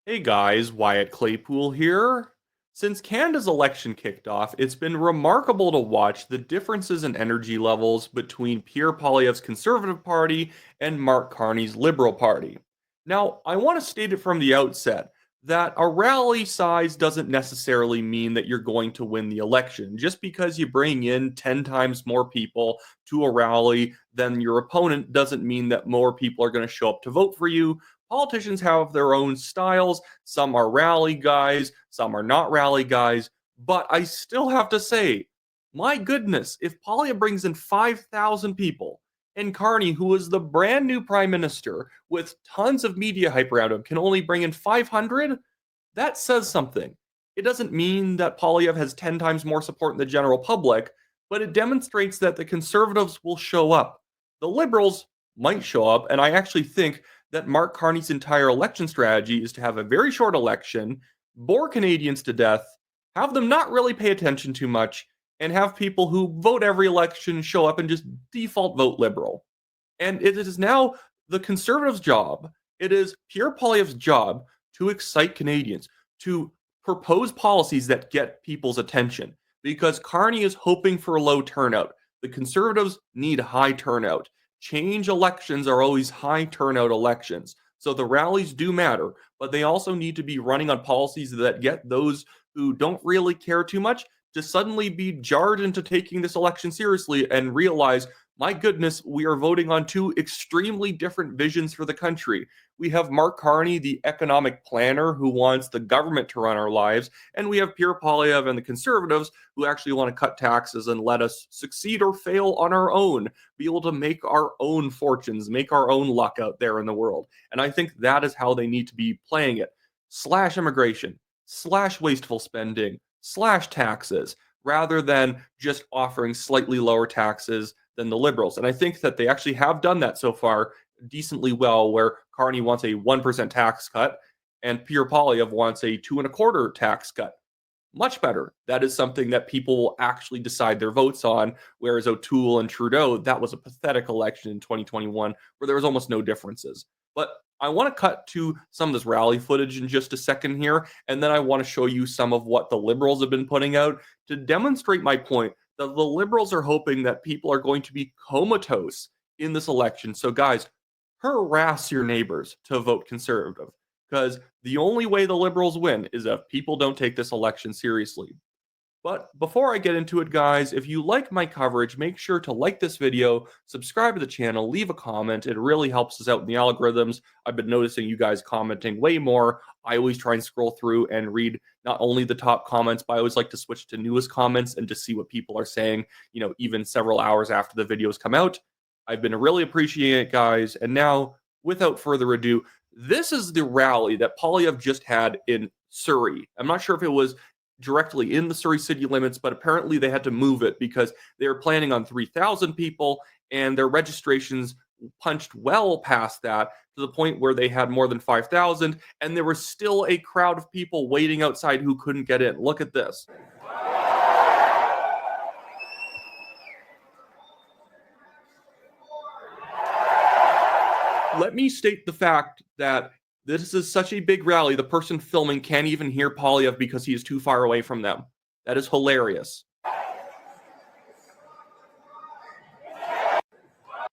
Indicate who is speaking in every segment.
Speaker 1: Hey guys, Wyatt Claypool here. Since Canada's election kicked off, it's been remarkable to watch the differences in energy levels between Pierre Poilievre's Conservative Party and Mark Carney's Liberal Party. Now, I want to state it from the outset that a rally size doesn't necessarily mean that you're going to win the election. Just because you bring in 10 times more people to a rally than your opponent doesn't mean that more people are going to show up to vote for you. Politicians have their own styles. Some are rally guys, some are not rally guys. But I still have to say, my goodness, if Polya brings in 5,000 people and Carney, who is the brand new prime minister with tons of media hype around him, can only bring in 500, that says something. It doesn't mean that Polyev has 10 times more support in the general public, but it demonstrates that the conservatives will show up. The liberals might show up, and I actually think that Mark Carney's entire election strategy is to have a very short election, bore Canadians to death, have them not really pay attention too much, and have people who vote every election show up and just default vote liberal. And it is now the Conservatives' job, it is Pierre Poilievre's job to excite Canadians, to propose policies that get people's attention. Because Carney is hoping for a low turnout. The Conservatives need high turnout. Change elections are always high turnout elections. So the rallies do matter, but they also need to be running on policies that get those who don't really care too much to suddenly be jarred into taking this election seriously and realize, my goodness, we are voting on two extremely different visions for the country. We have Mark Carney, the economic planner who wants the government to run our lives, and we have Pierre Poilievre and the Conservatives who actually want to cut taxes and let us succeed or fail on our own, be able to make our own fortunes, make our own luck out there in the world. And I think that is how they need to be playing it. Slash immigration, slash wasteful spending, slash taxes, rather than just offering slightly lower taxes than the liberals. And I think that they actually have done that so far decently well, where Carney wants a 1% tax cut and Pierre Poilievre wants a 2.25% tax cut. Much better. That is something that people will actually decide their votes on. Whereas O'Toole and Trudeau, that was a pathetic election in 2021 where there was almost no differences. But I want to cut to some of this rally footage in just a second here, and then I want to show you some of what the Liberals have been putting out to demonstrate my point that the Liberals are hoping that people are going to be comatose in this election. So, guys, harass your neighbors to vote Conservative because the only way the Liberals win is if people don't take this election seriously. But before I get into it, guys, if you like my coverage, make sure to like this video, subscribe to the channel, leave a comment. It really helps us out in the algorithms. I've been noticing you guys commenting way more. I always try and scroll through and read not only the top comments, but I always like to switch to newest comments and to see what people are saying, even several hours after the videos come out. I've been really appreciating it, guys. And now, without further ado, this is the rally that Poilievre just had in Surrey. I'm not sure if it was directly in the Surrey city limits, but apparently they had to move it because they were planning on 3,000 people and their registrations punched well past that to the point where they had more than 5,000 and there was still a crowd of people waiting outside who couldn't get in. Look at this. Let me state the fact that this is such a big rally, the person filming can't even hear Poilievre because he is too far away from them. That is hilarious.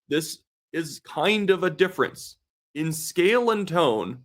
Speaker 1: This is kind of a difference in scale and tone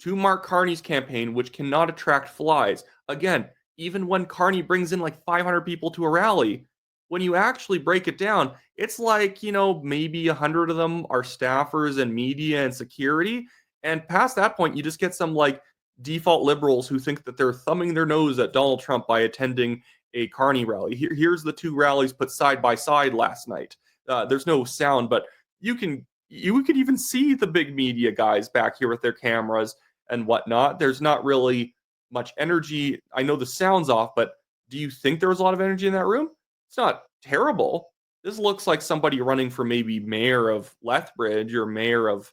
Speaker 1: to Mark Carney's campaign, which cannot attract flies. Again, even when Carney brings in like 500 people to a rally, when you actually break it down, it's like, maybe 100 of them are staffers and media and security. And past that point, you just get some like default liberals who think that they're thumbing their nose at Donald Trump by attending a Carney rally. Here's the two rallies put side by side last night. There's no sound, but you could even see the big media guys back here with their cameras and whatnot. There's not really much energy. I know the sound's off, but do you think there was a lot of energy in that room? It's not terrible. This looks like somebody running for maybe mayor of Lethbridge or mayor of,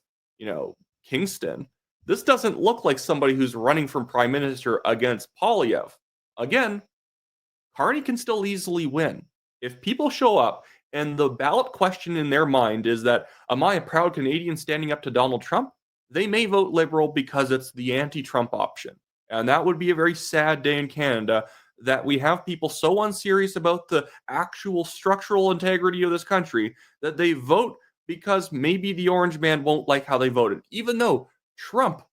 Speaker 1: Kingston. This doesn't look like somebody who's running from prime minister against Poilievre. Again, Carney can still easily win. If people show up and the ballot question in their mind is that, am I a proud Canadian standing up to Donald Trump? they may vote Liberal because it's the anti-Trump option. And that would be a very sad day in Canada, that we have people so unserious about the actual structural integrity of this country that they vote because maybe the orange man won't like how they voted, even though Trump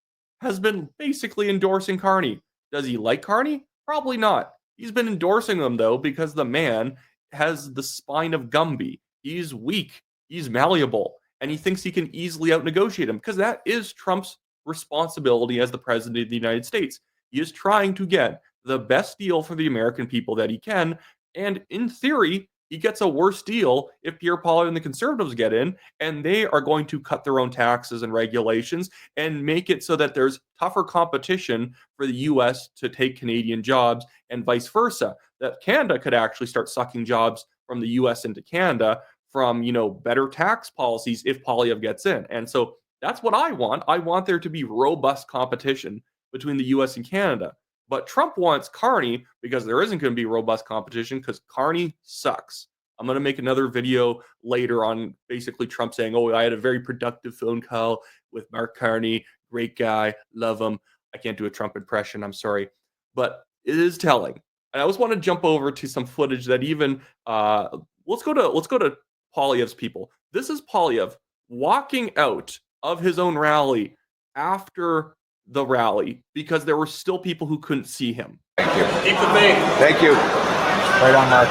Speaker 1: has been basically endorsing Carney. Does he like Carney? Probably not. He's been endorsing them, though, because the man has the spine of Gumby. He's weak, he's malleable, and he thinks he can easily outnegotiate him, because that is Trump's responsibility as the president of the United States. He is trying to get the best deal for the American people that he can, and in theory, he gets a worse deal if Pierre Poilievre and the Conservatives get in, and they are going to cut their own taxes and regulations and make it so that there's tougher competition for the US to take Canadian jobs and vice versa. That Canada could actually start sucking jobs from the US into Canada from, better tax policies if Poilievre gets in. And so that's what I want. I want there to be robust competition between the US and Canada. But Trump wants Carney because there isn't going to be robust competition because Carney sucks. I'm going to make another video later on basically Trump saying, oh, I had a very productive phone call with Mark Carney. Great guy. Love him. I can't do a Trump impression. I'm sorry. But it is telling. And I just want to jump over to some footage that even let's go to Poilievre's people. This is Poilievre walking out of his own rally after the rally because there were still people who couldn't see him.
Speaker 2: Thank you.
Speaker 3: Keep the faith.
Speaker 2: Thank you. Right on, Mark.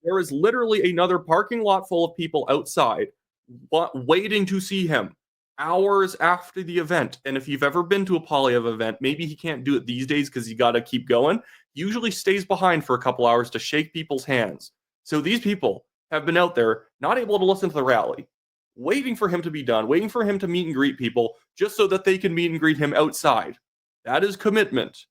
Speaker 1: There is literally another parking lot full of people outside waiting to see him hours after the event. And if you've ever been to a Poilievre event, maybe he can't do it these days because he got to keep going. He usually stays behind for a couple hours to shake people's hands. So these people have been out there, not able to listen to the rally, waiting for him to be done, waiting for him to meet and greet people, just so that they can meet and greet him outside. That is commitment.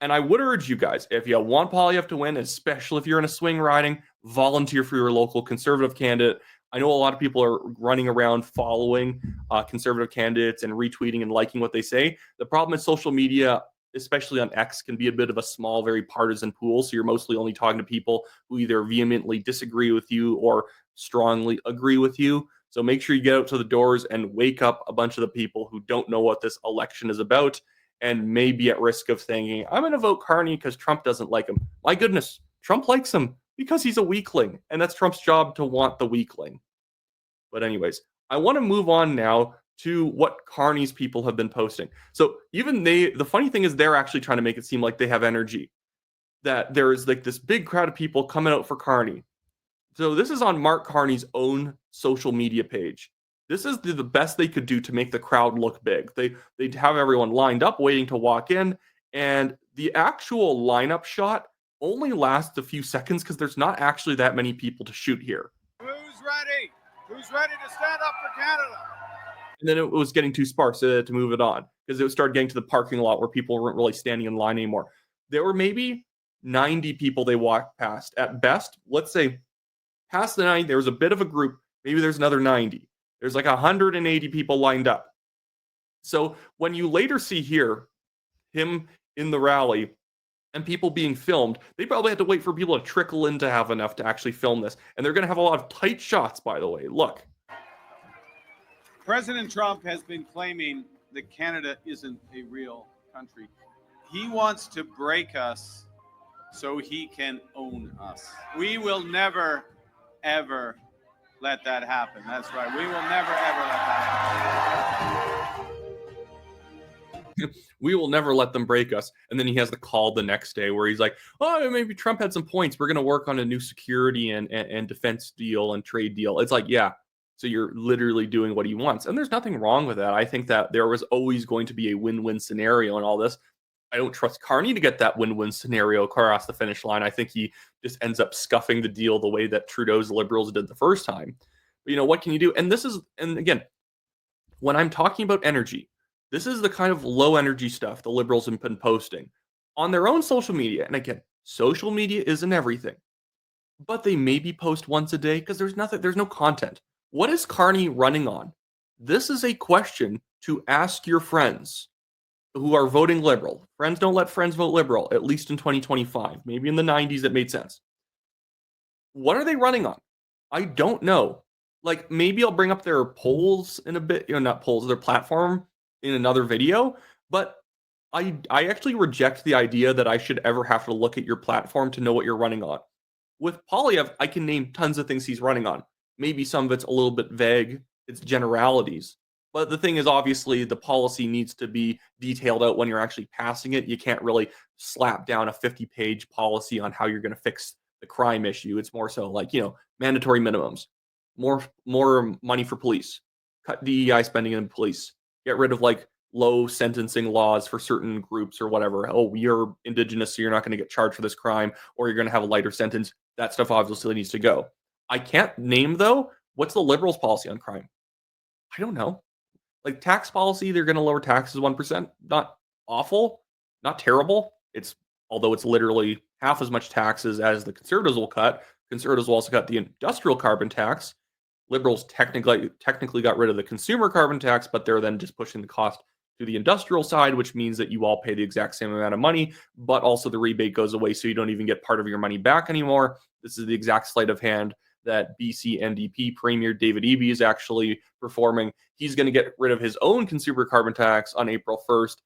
Speaker 1: And I would urge you guys, if you want Poilievre to win, especially if you're in a swing riding, volunteer for your local Conservative candidate. I know a lot of people are running around following Conservative candidates and retweeting and liking what they say. The problem is social media, especially on X, can be a bit of a small, very partisan pool. So you're mostly only talking to people who either vehemently disagree with you or strongly agree with you. So make sure you get out to the doors and wake up a bunch of the people who don't know what this election is about and may be at risk of thinking, I'm going to vote Carney because Trump doesn't like him. My goodness, Trump likes him because he's a weakling, and that's Trump's job to want the weakling. But anyways, I want to move on now to what Carney's people have been posting. So even the funny thing is they're actually trying to make it seem like they have energy, that there is like this big crowd of people coming out for Carney. So this is on Mark Carney's own social media page. This is the best they could do to make the crowd look big. They'd have everyone lined up waiting to walk in, and the actual lineup shot only lasts a few seconds because there's not actually that many people to shoot here.
Speaker 3: Who's ready? Who's ready to stand up for Canada?
Speaker 1: And then it was getting too sparse to move it on because it started getting to the parking lot where people weren't really standing in line anymore. There were maybe 90 people they walked past. At best, let's say past the 90, there was a bit of a group. Maybe there's another 90. There's like 180 people lined up. So when you later see here him in the rally and people being filmed, they probably had to wait for people to trickle in to have enough to actually film this. And they're going to have a lot of tight shots, by the way. Look.
Speaker 3: President Trump has been claiming that Canada isn't a real country. He wants to break us so he can own us. We will never, ever let that happen. That's right. We will never, ever let that happen.
Speaker 1: We will never let them break us. And then he has the call the next day where he's like, oh, maybe Trump had some points. We're going to work on a new security and defense deal and trade deal. It's like, yeah. So you're literally doing what he wants. And there's nothing wrong with that. I think that there was always going to be a win-win scenario in all this. I don't trust Carney to get that win-win scenario across the finish line. I think he just ends up scuffing the deal the way that Trudeau's Liberals did the first time. But, what can you do? And again, when I'm talking about energy, this is the kind of low energy stuff the Liberals have been posting on their own social media. And again, social media isn't everything, but they maybe post once a day because there's no content. What is Carney running on? This is a question to ask your friends who are voting Liberal. Friends don't let friends vote Liberal, at least in 2025. Maybe in the 90s it made sense. What are they running on? I don't know. Like maybe I'll bring up their polls in a bit, not polls, their platform in another video, but I actually reject the idea that I should ever have to look at your platform to know what you're running on. With Poilievre, I can name tons of things he's running on. Maybe some of it's a little bit vague, it's generalities. But the thing is, obviously, the policy needs to be detailed out when you're actually passing it. You can't really slap down a 50-page policy on how you're going to fix the crime issue. It's more so like, mandatory minimums, more money for police, cut DEI spending in police, get rid of like low sentencing laws for certain groups or whatever. Oh, you're indigenous, so you're not going to get charged for this crime, or you're going to have a lighter sentence. That stuff obviously needs to go. I can't name though. What's the liberals' policy on crime? I don't know. Like tax policy, they're going to lower taxes 1%. Not awful, not terrible. Although it's literally half as much taxes as the conservatives will cut. Conservatives will also cut the industrial carbon tax. Liberals technically got rid of the consumer carbon tax, but they're then just pushing the cost to the industrial side, which means that you all pay the exact same amount of money, but also the rebate goes away, so you don't even get part of your money back anymore. This is the exact sleight of hand that BC NDP Premier David Eby is actually performing. He's going to get rid of his own consumer carbon tax on April 1st,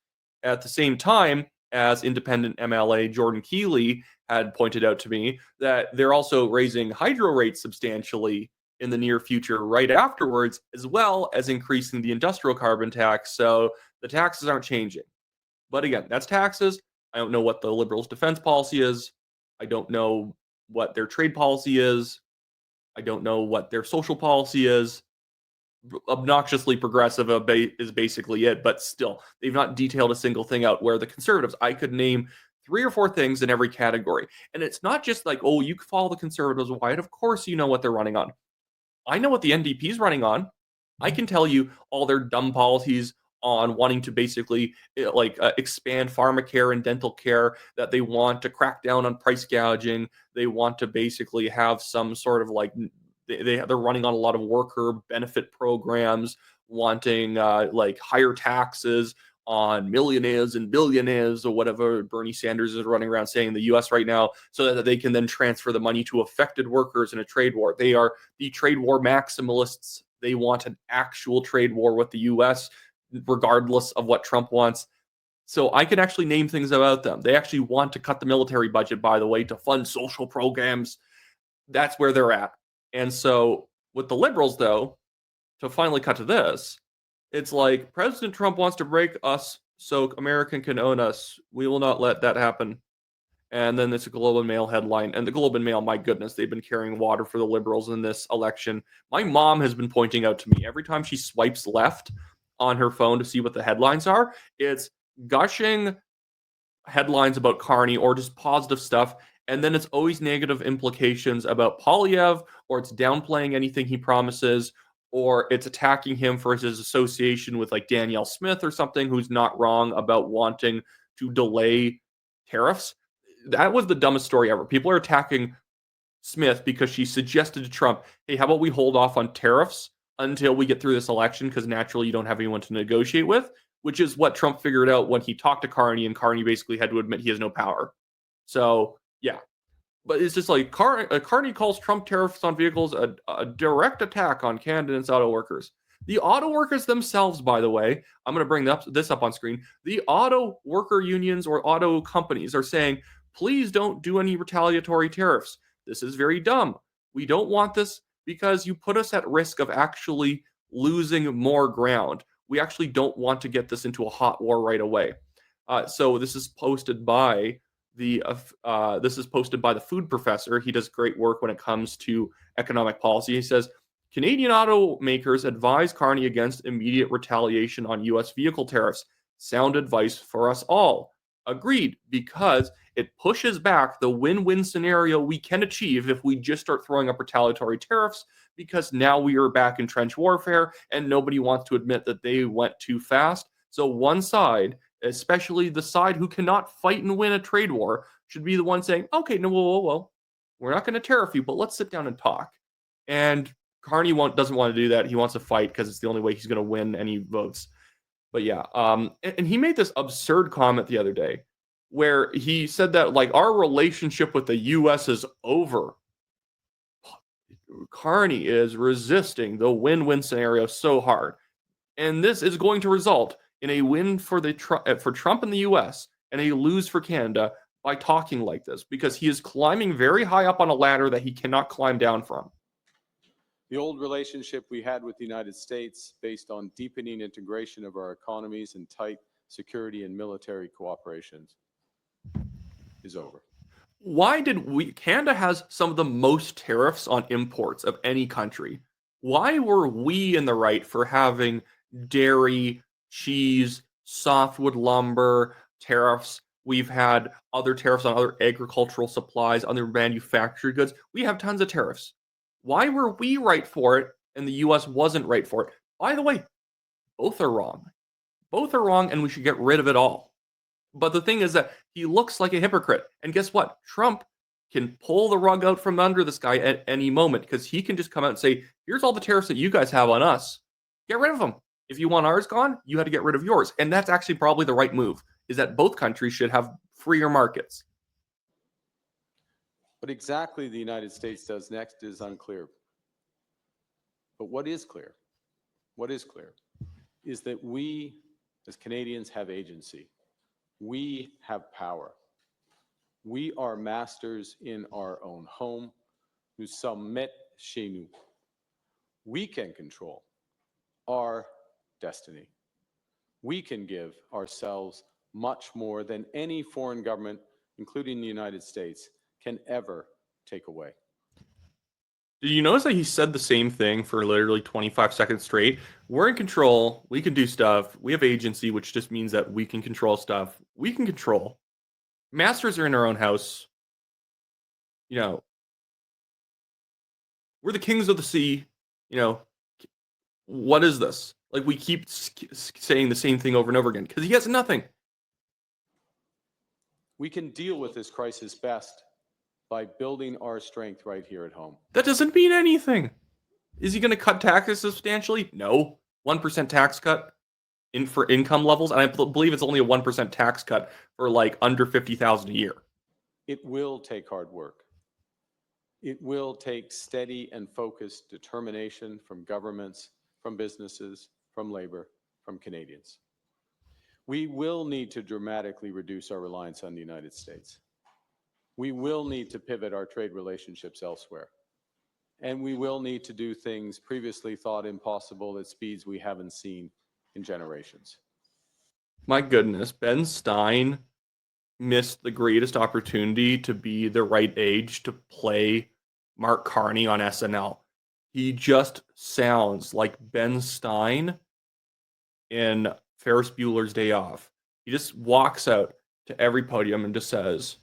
Speaker 1: at the same time as independent MLA Jordan Keeley had pointed out to me that they're also raising hydro rates substantially in the near future right afterwards, as well as increasing the industrial carbon tax. So the taxes aren't changing. But again, that's taxes. I don't know what the Liberals' defense policy is. I don't know what their trade policy is. I don't know what their social policy is. Obnoxiously progressive is basically it, but still, they've not detailed a single thing out. Where the conservatives, I could name 3 or 4 things in every category. And it's not just like, oh, you follow the conservatives, Wyatt. Of course you know what they're running on. I know what the NDP is running on. I can tell you all their dumb policies on wanting to basically expand pharmacare and dental care, that they want to crack down on price gouging. They want to basically have some sort of they're running on a lot of worker benefit programs, wanting higher taxes on millionaires and billionaires or whatever Bernie Sanders is running around saying in the US right now, so that they can then transfer the money to affected workers in a trade war. They are the trade war maximalists. They want an actual trade war with the US, regardless of what Trump wants. So I can actually name things about them. They actually want to cut the military budget, by the way, to fund social programs. That's where they're at. And so with the liberals, though, to finally cut to this, it's like President Trump wants to break us so American can own us. We will not let that happen. And then it's a Globe and Mail headline. And the Globe and Mail, my goodness, they've been carrying water for the liberals in this election. My mom has been pointing out to me every time she swipes left on her phone to see what the headlines are, it's gushing headlines about Carney or just positive stuff. And then it's always negative implications about Poilievre, or it's downplaying anything he promises, or it's attacking him for his association with like Danielle Smith or something, who's not wrong about wanting to delay tariffs. That was the dumbest story ever. People are attacking Smith because she suggested to Trump, hey, how about we hold off on tariffs until we get through this election, because naturally you don't have anyone to negotiate with, which is what Trump figured out when he talked to Carney, and Carney basically had to admit he has no power. So, yeah. But it's just like Carney calls Trump tariffs on vehicles a direct attack on Canada and its auto workers. The auto workers themselves, by the way, I'm going to bring this up on screen. The auto worker unions or auto companies are saying, please don't do any retaliatory tariffs. This is very dumb. We don't want this because you put us at risk of actually losing more ground. We actually don't want to get this into a hot war right away. So this is posted by the food professor. He does great work when it comes to economic policy. He says, Canadian automakers advise Carney against immediate retaliation on U.S. vehicle tariffs. Sound advice for us all. Agreed, because it pushes back the win-win scenario we can achieve if we just start throwing up retaliatory tariffs, because now we are back in trench warfare and nobody wants to admit that they went too fast. So one side, especially the side who cannot fight and win a trade war, should be the one saying, okay, no, whoa, we're not going to tariff you, but let's sit down and talk. And Carney doesn't want to do that. He wants to fight because it's the only way he's going to win any votes. But yeah, and he made this absurd comment the other day where he said that like our relationship with the U.S. is over. Carney is resisting the win-win scenario so hard. And this is going to result in a win for Trump in the US and a lose for Canada by talking like this, because he is climbing very high up on a ladder that he cannot climb down from.
Speaker 4: The old relationship we had with the United States, based on deepening integration of our economies and tight security and military cooperation, is over.
Speaker 1: Why did Canada has some of the most tariffs on imports of any country. Why were we in the right for having dairy, cheese, softwood lumber tariffs? We've had other tariffs on other agricultural supplies, other manufactured goods. We have tons of tariffs. Why were we right for it and the US wasn't right for it? By the way, both are wrong. Both are wrong, and we should get rid of it all. But the thing is that he looks like a hypocrite. And guess what? Trump can pull the rug out from under this guy at any moment, because he can just come out and say, here's all the tariffs that you guys have on us. Get rid of them. If you want ours gone, you had to get rid of yours. And that's actually probably the right move, is that both countries should have freer markets.
Speaker 4: What exactly the United States does next is unclear. But what is clear is that we as Canadians have agency. We have power. We are masters in our own home. Nous sommes maîtres chez nous. We can control our destiny. We can give ourselves much more than any foreign government, including the United States, can ever take away.
Speaker 1: Did you notice that he said the same thing for literally 25 seconds straight? We're in control. We can do stuff. We have agency, which just means that we can control stuff. We can control. Masters are in our own house. You know, we're the kings of the sea. You know, what is this? Like, we keep saying the same thing over and over again because he has nothing.
Speaker 4: We can deal with this crisis best by building our strength right here at home.
Speaker 1: That doesn't mean anything. Is he going to cut taxes substantially? No. 1% tax cut for income levels, and I believe it's only a 1% tax cut for like under $50,000 a year.
Speaker 4: It will take hard work. It will take steady and focused determination from governments, from businesses, from labor, from Canadians. We will need to dramatically reduce our reliance on the United States. We will need to pivot our trade relationships elsewhere. And we will need to do things previously thought impossible at speeds we haven't seen in generations.
Speaker 1: My goodness, Ben Stein missed the greatest opportunity to be the right age to play Mark Carney on SNL. He just sounds like Ben Stein in Ferris Bueller's Day Off. He just walks out to every podium and just says,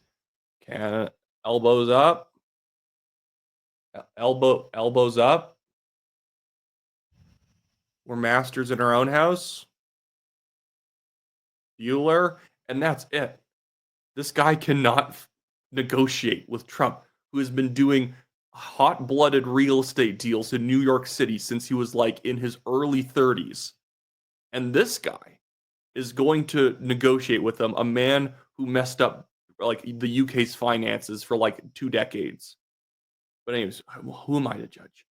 Speaker 1: elbows up, elbows up. We're masters in our own house. Bueller, and that's it. This guy cannot negotiate with Trump, who has been doing hot-blooded real estate deals in New York City since he was like in his early 30s. And this guy is going to negotiate with him, a man who messed up like the UK's finances for like 2 decades. But anyways, who am I to judge?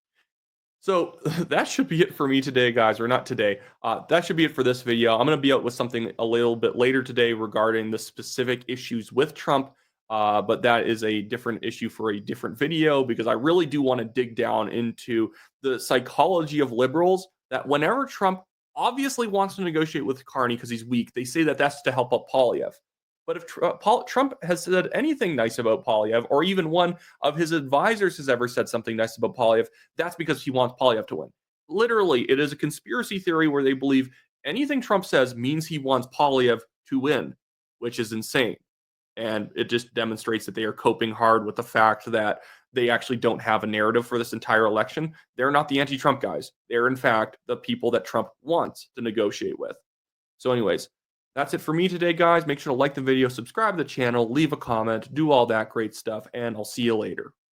Speaker 1: So that should be it for me today, guys, or not today. That should be it for this video. I'm going to be out with something a little bit later today regarding the specific issues with Trump. But that is a different issue for a different video, because I really do want to dig down into the psychology of liberals, that whenever Trump obviously wants to negotiate with Carney because he's weak, they say that that's to help out Poilievre. But if Trump has said anything nice about Poilievre, or even one of his advisors has ever said something nice about Poilievre, that's because he wants Poilievre to win. Literally, it is a conspiracy theory where they believe anything Trump says means he wants Poilievre to win, which is insane. And it just demonstrates that they are coping hard with the fact that they actually don't have a narrative for this entire election. They're not the anti-Trump guys. They're, in fact, the people that Trump wants to negotiate with. So anyways, that's it for me today, guys. Make sure to like the video, subscribe to the channel, leave a comment, do all that great stuff, and I'll see you later.